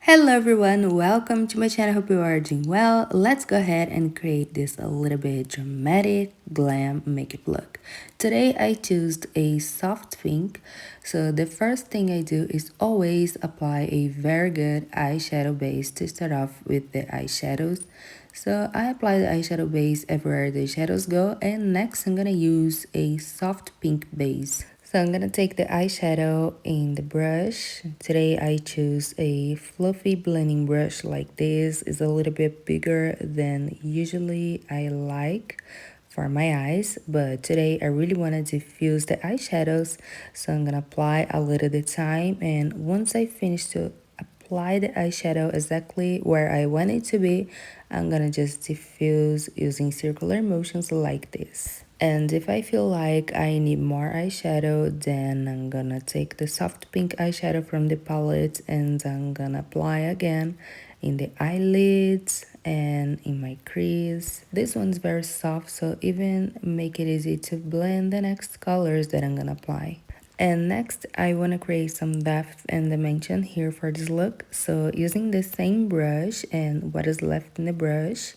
Hello everyone, welcome to my channel. Hope you are doing well. Let's go ahead and create this a little bit dramatic glam makeup look. Today I chose a soft pink. So the first thing I do is always apply a very good eyeshadow base to start off with the eyeshadows. So I apply the eyeshadow base everywhere the shadows go, and next I'm gonna use a soft pink base. So I'm gonna take the eyeshadow in the brush. Today I choose a fluffy blending brush like this. It's a little bit bigger than usually I like for my eyes, but today I really want to diffuse the eyeshadows, so I'm gonna apply a little at a time, and once I finish to apply the eyeshadow exactly where I want it to be, I'm gonna just diffuse using circular motions like this. And if I feel like I need more eyeshadow, then I'm gonna take the soft pink eyeshadow from the palette and I'm gonna apply again in the eyelids and in my crease. This one's very soft, so even make it easy to blend the next colors that I'm gonna apply. And next, I want to create some depth and dimension here for this look. So using the same brush and what is left in the brush,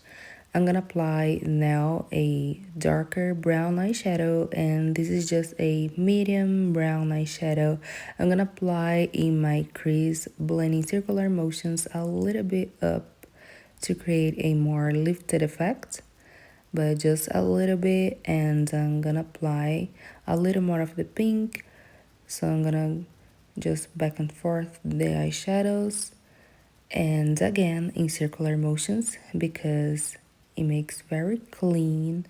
I'm gonna apply now a darker brown eyeshadow, and this is just a medium brown eyeshadow. I'm gonna apply in my crease, blending circular motions a little bit up to create a more lifted effect, but just a little bit. And I'm gonna apply a little more of the pink, so I'm gonna just back and forth the eyeshadows and again in circular motions because it makes a very clean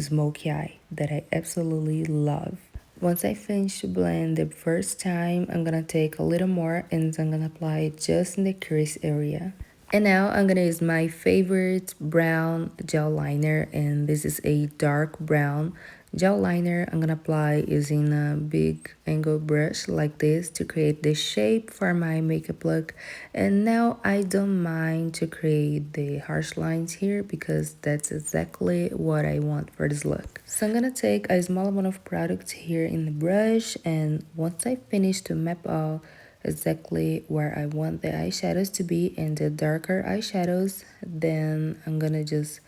smoky eye that I absolutely love. Once I finish to blend the first time, I'm gonna take a little more and I'm gonna apply it just in the crease area. And now I'm gonna use my favorite brown gel liner, and this is a dark brown gel liner. I'm gonna apply using a big angle brush like this to create the shape for my makeup look. And now I don't mind to create the harsh lines here because that's exactly what I want for this look. So I'm gonna take a small amount of product here in the brush, and once I finish to map out exactly where I want the eyeshadows to be and the darker eyeshadows, then I'm gonna just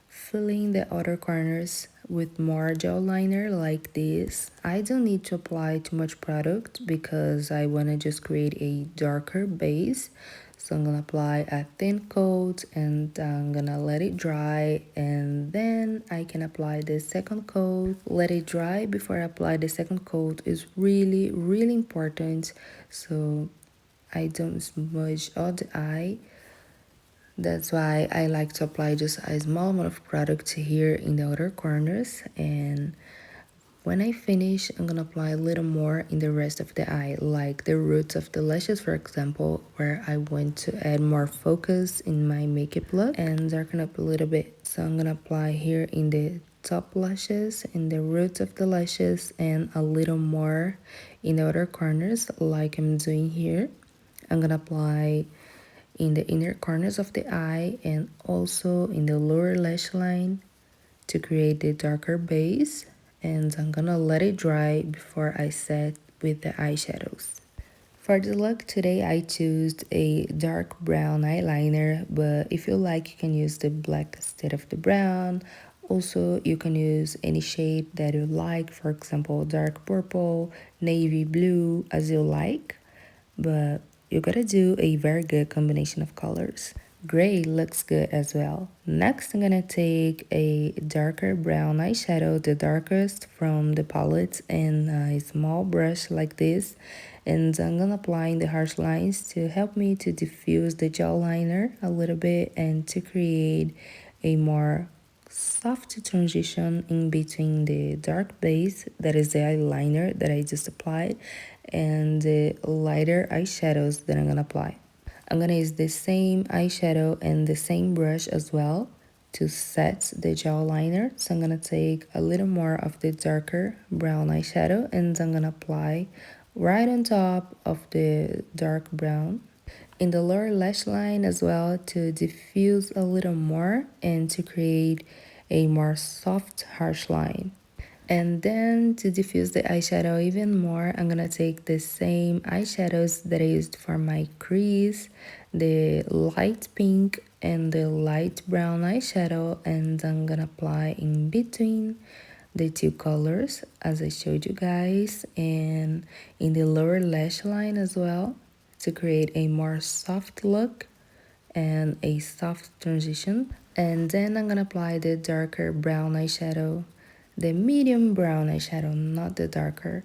fill in the outer corners with more gel liner like this. I don't need to apply too much product because I want to just create a darker base. So I'm gonna apply a thin coat and I'm gonna let it dry, and then I can apply the second coat. Let it dry before I apply the second coat is really important, so I don't smudge all the eye. That's why I like to apply just a small amount of product here in the outer corners, and when I finish, I'm gonna apply a little more in the rest of the eye, like the roots of the lashes, for example, where I want to add more focus in my makeup look and darken up a little bit. So I'm gonna apply here in the top lashes, in the roots of the lashes, and a little more in the outer corners, like I'm doing here. I'm gonna apply in the inner corners of the eye and also in the lower lash line to create the darker base, and I'm gonna let it dry before I set with the eyeshadows. For the look today, I chose a dark brown eyeliner, but if you like, you can use the black instead of the brown. Also, you can use any shade that you like, for example, dark purple, navy blue, as you like, but you gotta do a very good combination of colors. Gray looks good as well. Next, I'm gonna take a darker brown eyeshadow, the darkest from the palette, and a small brush like this. And I'm gonna apply in the harsh lines to help me to diffuse the gel liner a little bit and to create a more soft transition in between the dark base, that is the eyeliner that I just applied, and the lighter eyeshadows that I'm gonna apply. I'm gonna use the same eyeshadow and the same brush as well to set the gel liner. So I'm gonna take a little more of the darker brown eyeshadow and I'm gonna apply right on top of the dark brown in the lower lash line as well to diffuse a little more and to create a more soft harsh line. And then to diffuse the eyeshadow even more, I'm gonna take the same eyeshadows that I used for my crease, the light pink and the light brown eyeshadow, and I'm gonna apply in between the two colors as I showed you guys, and in the lower lash line as well, to create a more soft look and a soft transition. And then I'm gonna apply the darker brown eyeshadow, the medium brown eyeshadow, not the darker.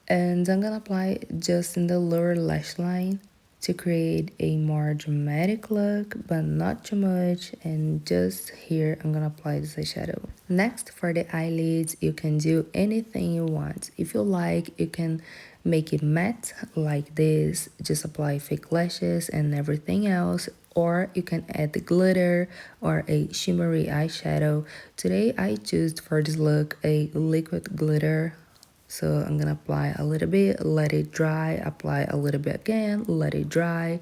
And I'm gonna apply just in the lower lash line to create a more dramatic look, but not too much. And just here, I'm gonna apply this eyeshadow. Next, for the eyelids, you can do anything you want. If you like, you can make it matte like this, just apply fake lashes and everything else, or you can add the glitter or a shimmery eyeshadow. Today I chose for this look a liquid glitter, so I'm gonna apply a little bit, let it dry, apply a little bit again, let it dry.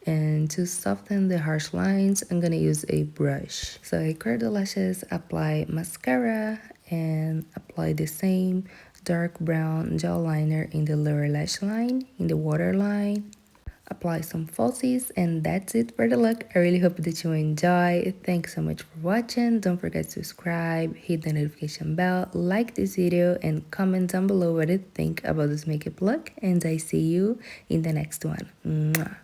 And to soften the harsh lines, I'm gonna use a brush. So I curl the lashes, apply mascara, and apply the same dark brown gel liner in the lower lash line, in the waterline. Apply some falsies, and that's it for the look. I really hope that you enjoy. Thanks so much for watching. Don't forget to subscribe, hit the notification bell, like this video, and comment down below what you think about this makeup look. And I see you in the next one. Mwah.